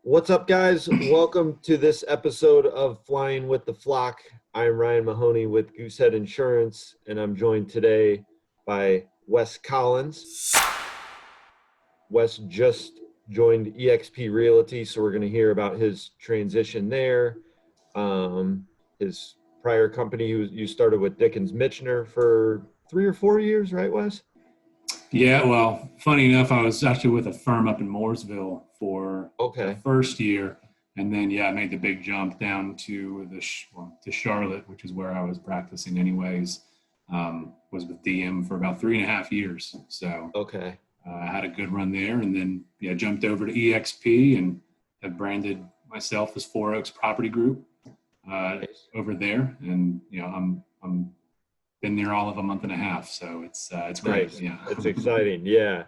What's up, guys? Welcome to this episode of Flying with the Flock. I'm Ryan Mahoney with Goosehead Insurance, and I'm joined today by Wes Collins. Wes just joined eXp Realty, so we're going to hear about his transition there. His prior company, you started with Dickens Mitchner for 3 or 4 years, right, Wes? Yeah, well, funny enough, I was actually with a firm up in Mooresville for the Okay. first year, and then I made the big jump down to to Charlotte, which is where I was practicing anyways. Was with DM for about 3.5 years, so Okay. I had a good run there, and then jumped over to EXP and have branded myself as Four Oaks Property Group Nice. over there, and I'm been there all of a month and a half, so it's great. Nice. Yeah. It's exciting. Yeah.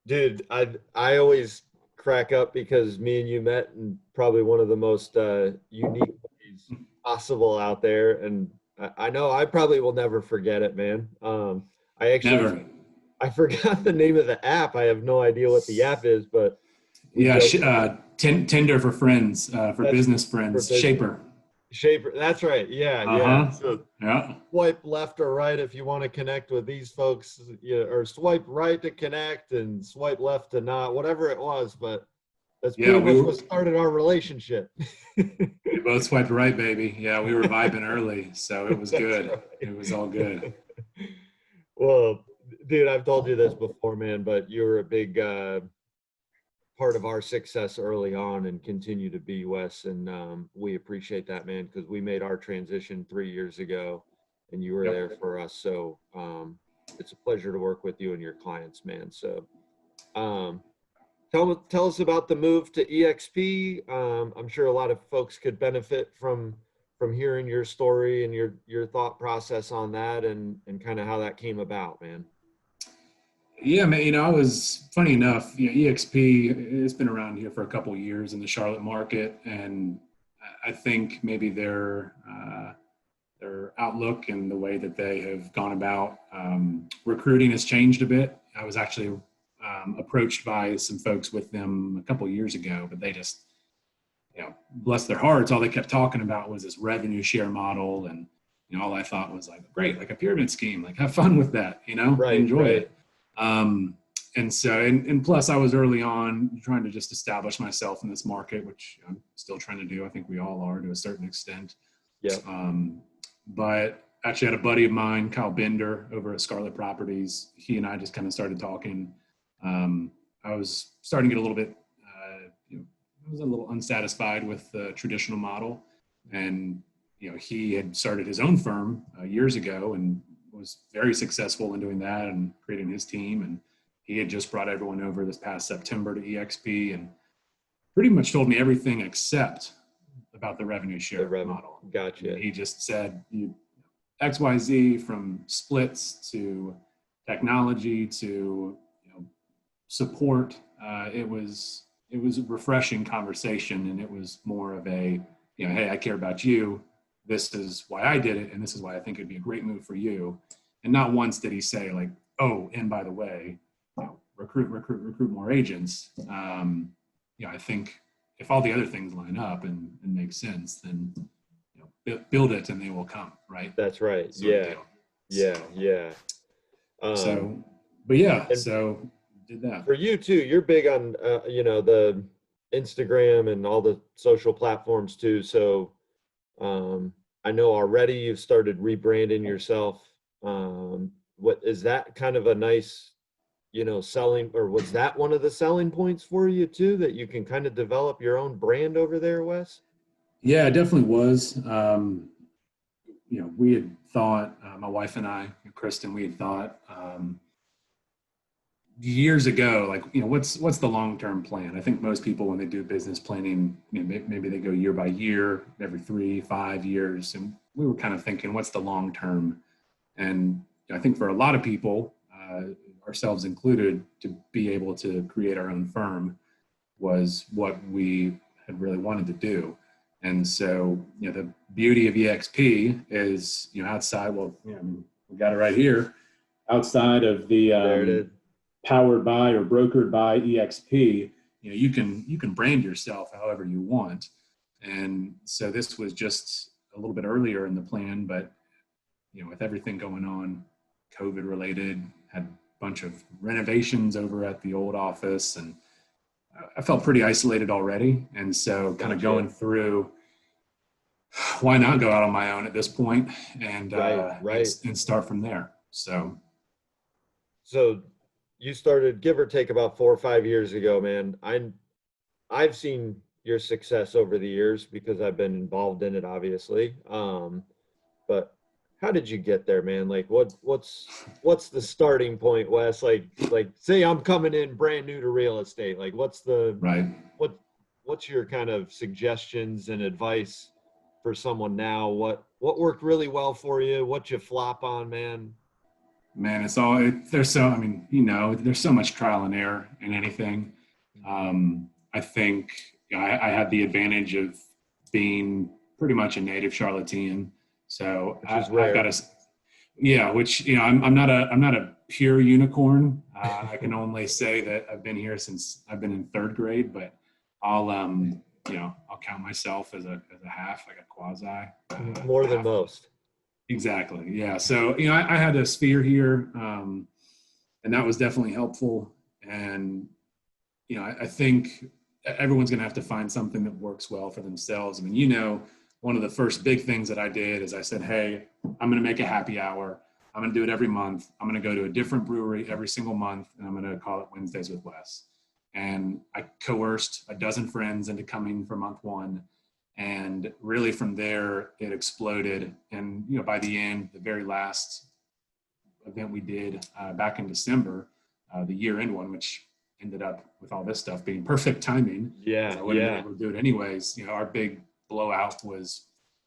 Dude, I always crack up because me and you met in probably one of the most unique ways possible out there, and I know I probably will never forget it, man. I actually Never. I forgot the name of the app. I have no idea what the app is, but we Yeah, joked. Tinder for friends, for That's business for friends, business. Shaper. Shaper. That's right. Yeah, yeah. Uh-huh. So Yeah. swipe left or right if you want to connect with these folks, or swipe right to connect and swipe left to not, whatever it was. But that's Yeah, pretty much what started our relationship. we both swiped right, baby. Yeah, we were vibing early, so it was That's good. It was all right. good. Well, dude, I've told you this before, man, but you were a big part of our success early on and continue to be, Wes. And we appreciate that, man, because we made our transition 3 years ago and you were there Yep. for us. So it's a pleasure to work with you and your clients, man. So um, tell us about the move to EXP. I'm sure a lot of folks could benefit from hearing your story and your thought process on that and kind of how that came about, man. Yeah, man. I was funny enough. EXP has been around here for a couple of years in the Charlotte market, and I think maybe their outlook and the way that they have gone about recruiting has changed a bit. I was actually approached by some folks with them a couple of years ago, but they just, bless their hearts, all they kept talking about was this revenue share model. And, all I thought was like, great, like a pyramid scheme, like have fun with that, Right, enjoy right. it. Um, and plus I was early on trying to just establish myself in this market, which I'm still trying to do. I think we all are to a certain extent. Yep. But actually had a buddy of mine, Kyle Bender, over at Scarlet Properties. He and I just kind of started talking. I was starting to get a little bit, I was a little unsatisfied with the traditional model. And, he had started his own firm years ago and was very successful in doing that and creating his team. And he had just brought everyone over this past September to EXP and pretty much told me everything except about the revenue The share revenue. model. Gotcha. He just said XYZ, from splits to technology to support. It was a refreshing conversation, and it was more of a hey, I care about you. This is why I did it, and this is why I think it'd be a great move for you. And not once did he say like, oh, and by the way, recruit more agents. I think if all the other things line up and make sense, then build it and they will come, right? That's right. Sort of Yeah. deal. Yeah. So, Yeah. so, but yeah, And so did that. for you too, you're big on, the Instagram and all the social platforms too. So, I know already you've started rebranding yourself. What is that kind of a nice, selling, or was that one of the selling points for you too, that you can kind of develop your own brand over there, Wes? Yeah, it definitely was. We had thought, my wife and I, Kristen, we had thought years ago, like, what's the long-term plan? I think most people, when they do business planning, maybe they go year by year, every 3-5 years. And we were kind of thinking, what's the long term? And I think for a lot of people, ourselves included, to be able to create our own firm was what we had really wanted to do. And so, the beauty of EXP is, outside, well, we got it right here, outside of the There it is. powered by or brokered by EXP, you can brand yourself however you want. And so this was just a little bit earlier in the plan, but with everything going on, COVID related, had a bunch of renovations over at the old office, and I felt pretty isolated already. And so kind of going through, why not go out on my own at this point and and start from there. So you started, give or take, about 4 or 5 years ago, man. I've seen your success over the years because I've been involved in it, obviously. But how did you get there, man? Like, what's the starting point, Wes? Like say I'm coming in brand new to real estate. Like, what's your kind of suggestions and advice for someone now? What worked really well for you? What you flop on, man? Man, there's so much trial and error in anything. I think I had the advantage of being pretty much a native Charlottean. So I've got which, I'm not a pure unicorn. I can only say that I've been here since I've been in 3rd grade, but I'll count myself as a half, like a quasi. More than most. Exactly. Yeah. So, I had a sphere here, and that was definitely helpful. And, I think everyone's going to have to find something that works well for themselves. I mean, one of the first big things that I did is I said, hey, I'm going to make a happy hour. I'm going to do it every month. I'm going to go to a different brewery every single month, and I'm going to call it Wednesdays with Wes. And I coerced a dozen friends into coming for month 1. And really from there, it exploded. And, by the end, the very last event we did back in December, the year-end one, which ended up with all this stuff being perfect timing. Yeah. I wouldn't have been able to do it anyways. Our big blowout was,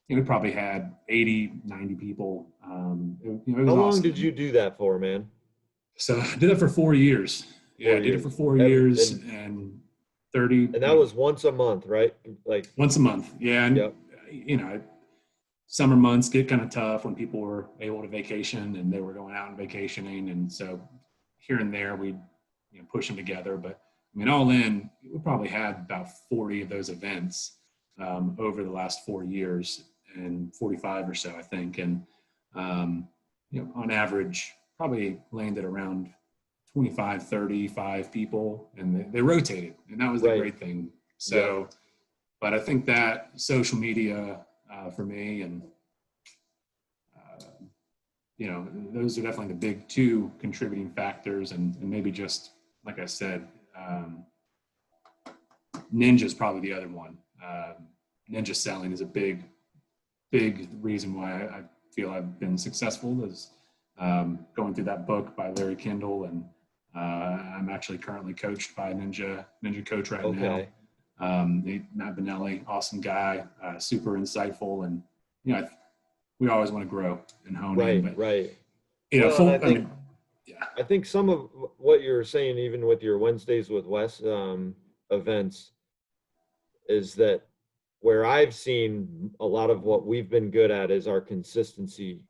we probably had 80, 90 people. It was How long awesome. did you do that for, man? So I did it for 4 years. I did it for 4 years and 30. And that was once a month, right? Like once a month. Yeah. And, summer months get kind of tough when people were able to vacation and they were going out and vacationing. And so here and there we'd push them together. But I mean, all in, we probably had about 40 of those events over the last 4 years, and 45 or so, I think. And, on average, probably landed around 25, 35 people, and they rotated. And that was the great thing. So, but I think that social media for me, and, those are definitely the big 2 contributing factors. And maybe just, like I said, Ninja's probably the other one. Ninja selling is a big reason why I feel I've been successful, is going through that book by Larry Kendall. And I'm actually currently coached by a Ninja coach right now. Matt Benelli, awesome guy, super insightful. And, we always want to grow and hone in. But, I think some of what you're saying, even with your Wednesdays with Wes events, is that where I've seen a lot of what we've been good at is our consistency,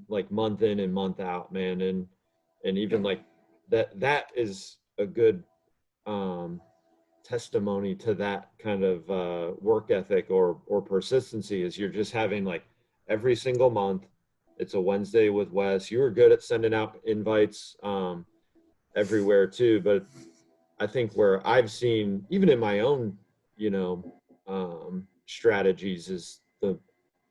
like month in and month out, man. And even like that is a good testimony to that kind of work ethic or persistency, is you're just having like every single month, it's a Wednesday with Wes. You were good at sending out invites everywhere too. But I think where I've seen, even in my own, strategies, is the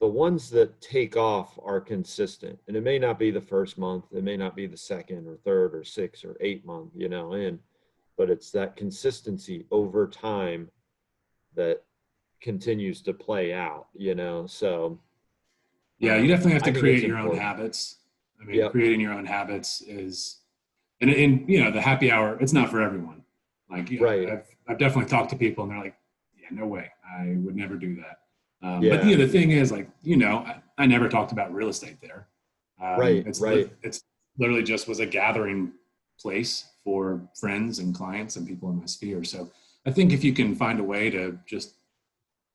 ones that take off are consistent. And it may not be the first month, it may not be the second or third or sixth or 8th month, but it's that consistency over time that continues to play out, so. Yeah, you definitely have to create your own habits. I mean, creating your own habits is, and the happy hour, it's not for everyone. Like, I've definitely talked to people and they're like, yeah, no way, I would never do that. But the thing is, like, I never talked about real estate there. It's literally just was a gathering place for friends and clients and people in my sphere. So I think if you can find a way to just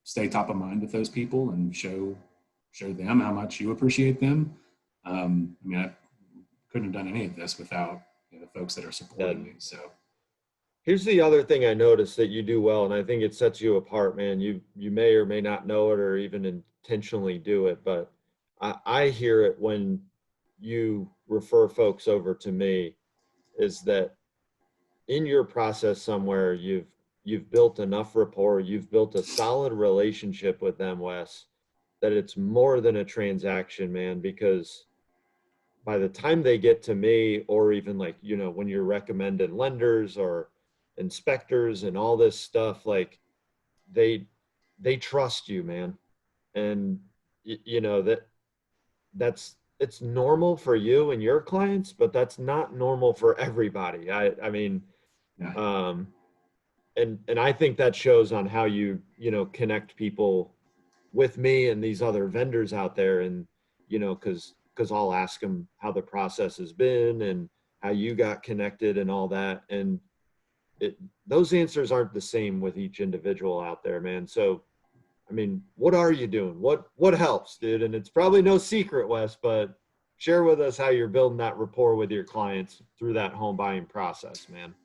stay top of mind with those people and show them how much you appreciate them. I mean, I couldn't have done any of this without the folks that are supporting me. So Here's the other thing I noticed that you do well, and I think it sets you apart, man. You may or may not know it or even intentionally do it, but I hear it when you refer folks over to me, is that in your process somewhere you've built enough rapport, you've built a solid relationship with them, Wes, that it's more than a transaction, man, because by the time they get to me, or even like, when you're recommending lenders or inspectors and all this stuff, like they they trust you, man. And that's it's normal for you and your clients, but that's not normal for everybody. I mean, Yeah. um and I think that shows on how connect people with me and these other vendors out there. And because I'll ask them how the process has been and how you got connected and all that, and it those answers aren't the same with each individual out there, man. So I mean, what are you doing? What helps, dude? And it's probably no secret, Wes, but share with us how you're building that rapport with your clients through that home buying process, man.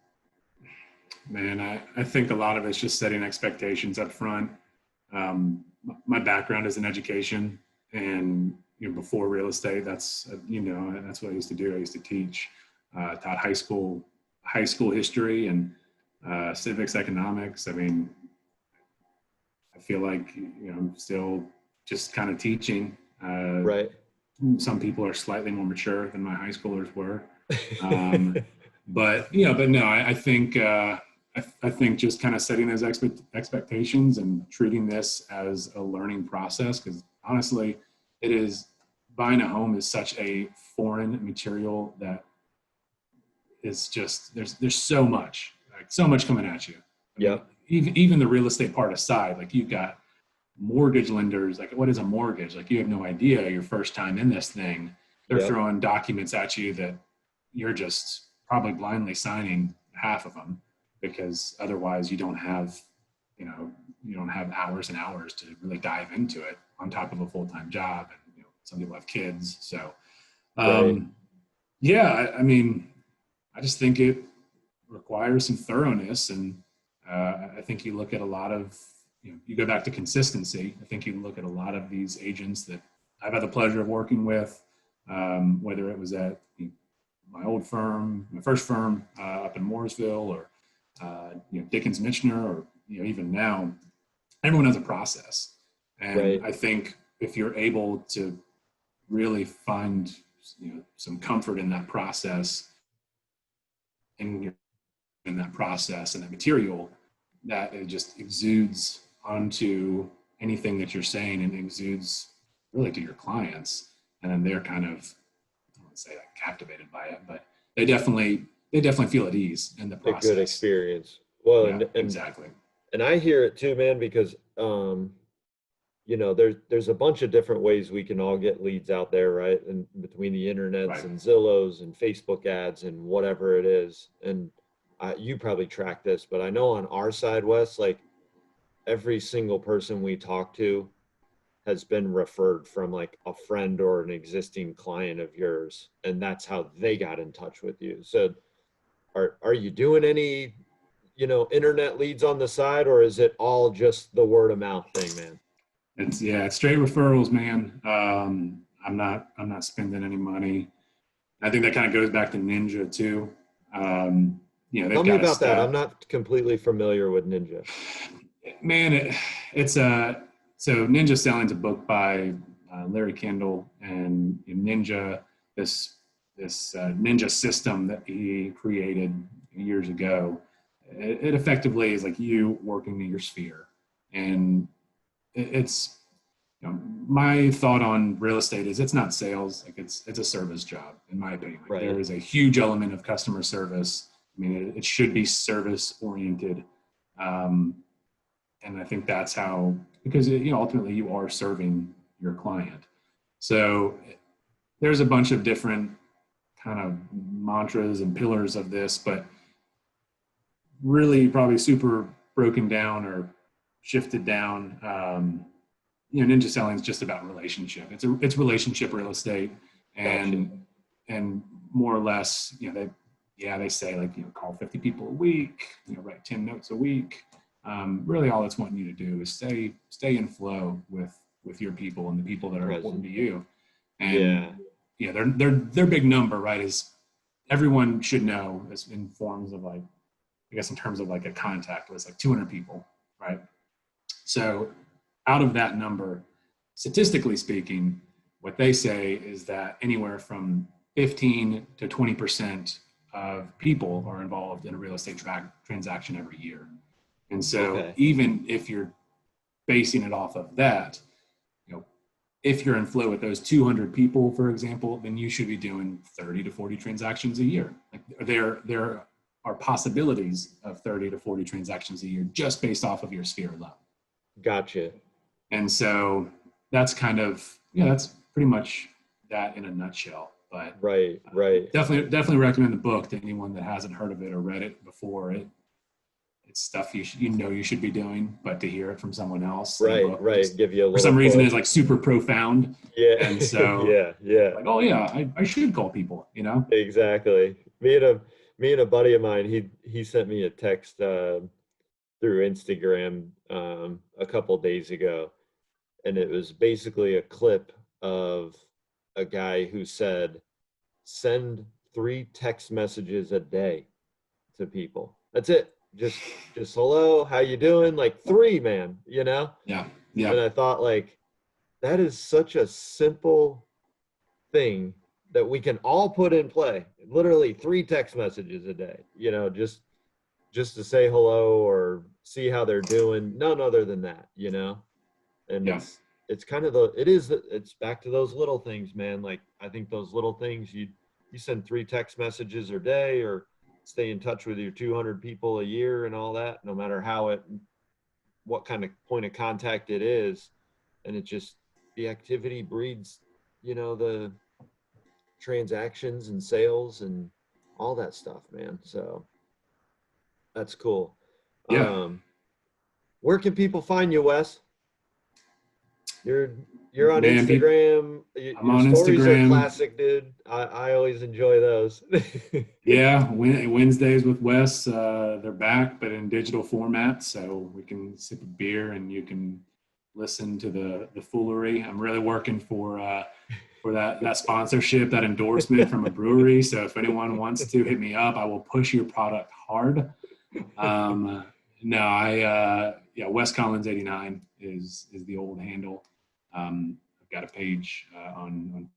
Man, I think a lot of it's just setting expectations up front. My background is in education, and before real estate, that's that's what I used to do. I used to teach, taught high school history and civics, economics. I mean, I feel like I'm still just kind of teaching. Right. Some people are slightly more mature than my high schoolers were, but no, I think. I think just kind of setting those expectations and treating this as a learning process, because honestly, buying a home is such a foreign material that is just, there's so much coming at you. I mean, even the real estate part aside, like you've got mortgage lenders, like what is a mortgage? Like you have no idea your first time in this thing. They're throwing documents at you that you're just probably blindly signing half of them, because otherwise you don't have hours and hours to really dive into it on top of a full-time job. And some people have kids. So yeah, I mean, I just think it requires some thoroughness. And I think you look at a lot of, you go back to consistency. I think you look at a lot of these agents that I've had the pleasure of working with, whether it was at my old firm, my first firm up in Mooresville, or Dickens Michener, or even now, everyone has a process. And I think if you're able to really find some comfort in that process, in that process and that material, that it just exudes onto anything that you're saying, and exudes really to your clients, and then they're kind of, I wouldn't say like captivated by it, but they definitely feel at ease in the process. A good experience. Well, yeah, and exactly. And I hear it too, man, because there's a bunch of different ways we can all get leads out there, right? And between the internets and Zillows and Facebook ads and whatever it is. And you probably track this, but I know on our side, Wes, like every single person we talk to has been referred from like a friend or an existing client of yours, and that's how they got in touch with you. So are you doing any internet leads on the side, or is it all just the word of mouth thing, man? It's straight referrals, man. I'm not spending any money. I think that kind of goes back to Ninja too. Tell me about that. I'm not completely familiar with Ninja. Man, so Ninja Selling's a book by Larry Kendall, and Ninja, this Ninja system that he created years ago. It effectively is like you working in your sphere. And it's, my thought on real estate is it's not sales. Like it's a service job, in my opinion. Like there is a huge element of customer service. I mean, it should be service oriented. And I think that's how, because ultimately you are serving your client. So there's a bunch of different kind of mantras and pillars of this, but really probably super broken down or shifted down. Ninja Selling is just about relationship. It's relationship real estate, and more or less, yeah, they say like, call 50 people a week, write 10 notes a week. Really all it's wanting you to do is stay in flow with your people and the people that are important to you. And yeah, their big number, right, is everyone should know as in forms of like, I guess in terms of like a contact list, like 200 people, right? So out of that number, statistically speaking, what they say is that anywhere from 15 to 20% of people are involved in a real estate transaction every year. And so even if you're basing it off of that, if you're in flow with those 200 people, for example, then you should be doing 30 to 40 transactions a year. Like there are possibilities of 30 to 40 transactions a year just based off of your sphere alone. Gotcha. And so that's kind of, that's pretty much that in a nutshell. But right. Definitely recommend the book to anyone that hasn't heard of it or read it before. It's stuff you should be doing, but to hear it from someone else, right, give you a little. For some reason, it's like super profound. Yeah, and so like, oh yeah, I should call people. Exactly. Me and a buddy of mine, he sent me a text through Instagram a couple days ago, and it was basically a clip of a guy who said, "Send 3 text messages a day to people. That's it. Just hello, how you doing?" Like 3, man, Yeah. And I thought, like, that is such a simple thing that we can all put in play. Literally 3 text messages a day, just to say hello or see how they're doing. None other than that, And it's kind of it's back to those little things, man. Like, I think those little things, you send 3 text messages a day, or stay in touch with your 200 people a year and all that, no matter what kind of point of contact it is. And it just, the activity breeds, the transactions and sales and all that stuff, man. So that's cool. Yeah. Where can people find you, Wes? You're on Man, Instagram. I'm your on stories Instagram. Are classic, dude. I always enjoy those. Yeah, Wednesdays with Wes, they're back, but in digital format, so we can sip a beer and you can listen to the foolery. I'm really working for that sponsorship, that endorsement from a brewery. So if anyone wants to hit me up, I will push your product hard. Wes Collins 89 is the old handle. I've got a page on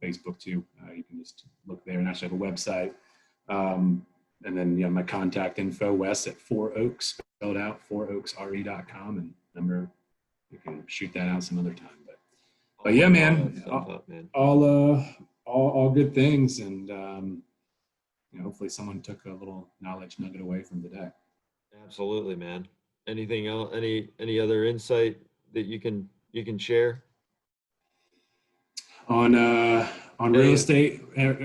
Facebook too. You can just look there, and actually have a website. And then my contact info, Wes at 4 Oaks, spelled out, 4oaksre.com, and number, you can shoot that out some other time. But yeah, man, all good things, and hopefully someone took a little knowledge nugget away from today. Absolutely, man. Anything else? Any other insight that you can share on real estate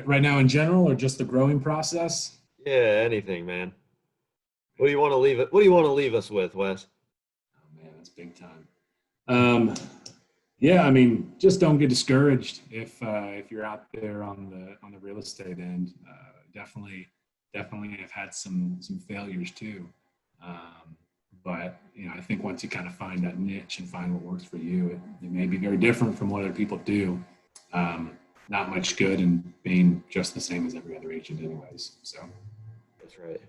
right now in general, or just the growing process? Yeah, anything, man. What do you want to leave it? What do you want to leave us with, Wes? Oh man, that's big time. Yeah, I mean, just don't get discouraged if you're out there on the real estate end. Definitely have had some failures too. But I think once you kind of find that niche and find what works for you, it may be very different from what other people do. Not much good in being just the same as every other agent anyways. So that's right.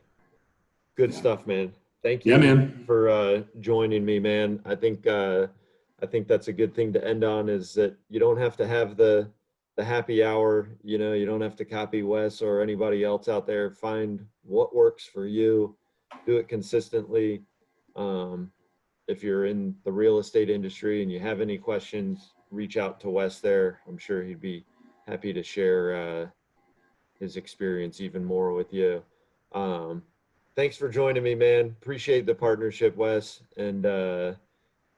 Good stuff, man. Thank you for joining me, man. I think that's a good thing to end on, is that you don't have to have the happy hour. You don't have to copy Wes or anybody else out there. Find what works for you. Do it consistently. If you're in the real estate industry and you have any questions, reach out to Wes there. I'm sure he'd be happy to share his experience even more with you. Thanks for joining me, man. Appreciate the partnership, Wes. And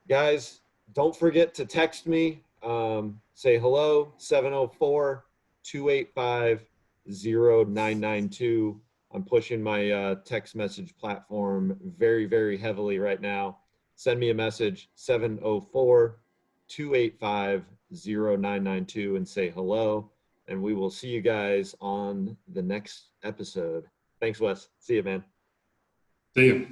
guys, don't forget to text me. Say hello, 704-285-0992. I'm pushing my text message platform very, very heavily right now. Send me a message, 704-285-0992, and say hello. and we will see you guys on the next episode. Thanks, Wes. See you, man. See you.